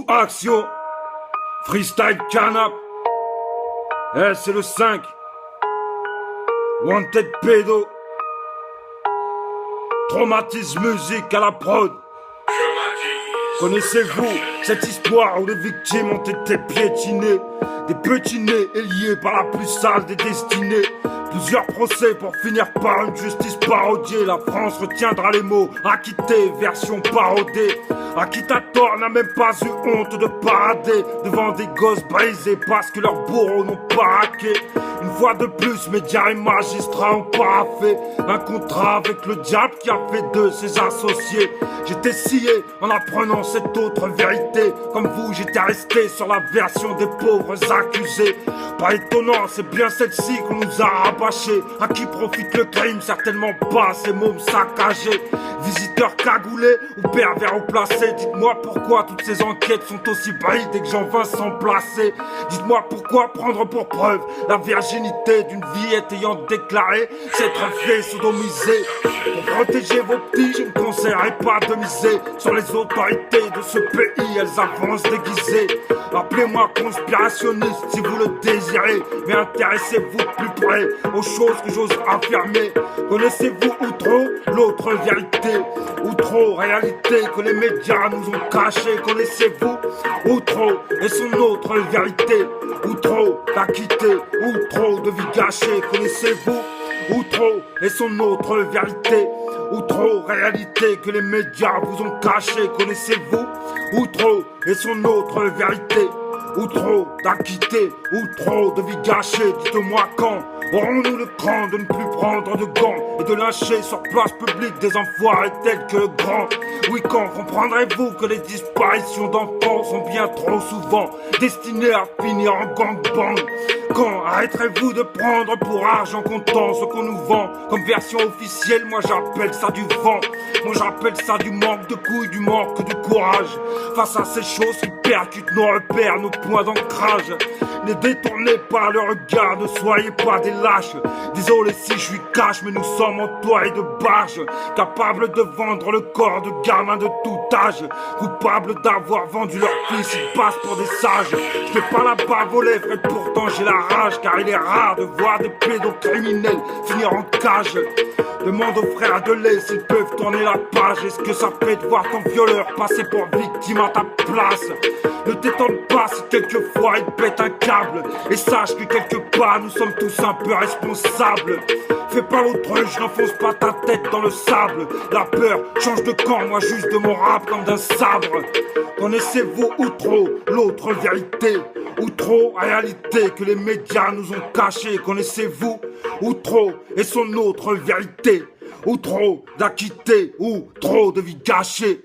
Action, freestyle canap. C'est le 5. Wanted pédo. Traumatisme musique à la prod. Connaissez-vous cette histoire où les victimes ont été piétinées? Des petits nés liés par la plus sale des destinées. Plusieurs procès pour finir par une justice parodiée. La France retiendra les mots acquitté, version parodée. Acquittator n'a même pas eu honte de parader devant des gosses brisés parce que leurs bourreaux n'ont pas raqué. Une fois de plus, médias et magistrats ont paraffé un contrat avec le diable qui a fait de ses associés. J'étais scié en apprenant cette autre vérité. Comme vous, j'étais resté sur la version des pauvres accusés. Pas étonnant, c'est bien celle-ci qu'on nous a rabâché. À qui profite le crime? Certainement pas ces mômes saccagés. Visiteurs cagoulés ou pervers ou placés. Dites-moi pourquoi toutes ces enquêtes sont aussi bridées que Jean-Vincent Placé. Dites-moi pourquoi prendre pour preuve la virginité d'une villette ayant déclaré s'être fait sodomiser. Pour protéger vos petits, je ne conseillerais pas de miser sur les autorités de ce pays, elles avancent déguisées. Appelez-moi conspirationniste si vous le désirez, mais intéressez-vous de plus près aux choses que j'ose affirmer. Connaissez-vous ou trop l'autre vérité, ou trop réalité que les médias nous ont cachée? Connaissez-vous ou trop et son autre vérité, ou trop d'acquitté, ou trop de vie gâchée? Connaissez-vous ou trop et son autre vérité, ou trop réalité que les médias vous ont caché? Connaissez-vous ou trop et son autre vérité, ou trop d'acquitté, ou trop de vie gâchée? Dites-moi quand aurons-nous le cran de ne plus prendre de gants et de lyncher sur place publique des enfoirés tels que grands? Oui, quand comprendrez-vous que les disparitions d'enfants sont bien trop souvent destinées à finir en gangbang? Quand arrêterez-vous de prendre pour argent comptant ce qu'on nous vend comme version officielle? Moi j'appelle ça du vent, moi j'appelle ça du manque de couilles, du manque de courage. Face à ces choses qui percutent nos repères, nos points d'ancrage, ne détournez pas le regard, ne soyez pas des lâches. Désolé si je suis cash, mais nous sommes en toile de barge, capables de vendre le corps de gamins de tout âge, coupables d'avoir vendu leur fils, ils passent pour des sages. Je fais pas la bave aux lèvres et pourtant j'ai la rage, car il est rare de voir des pédocriminels finir en cage. Demande aux frères de lait s'ils peuvent tourner la page. Est-ce que ça fait de voir ton violeur passer pour victime à ta place? Ne t'étonne pas si quelquefois il pète un câble, et sache que quelque part nous sommes tous un peu responsables. Fais pas l'autruche, n'enfonce pas ta tête dans le sable. La peur change de camp, moi juste de mon rap comme d'un sabre. Connaissez-vous ou trop l'autre vérité, ou trop réalité que les médias nous ont cachée? Connaissez-vous ou trop et son autre vérité, ou trop d'acquitté, ou trop de vie gâchée?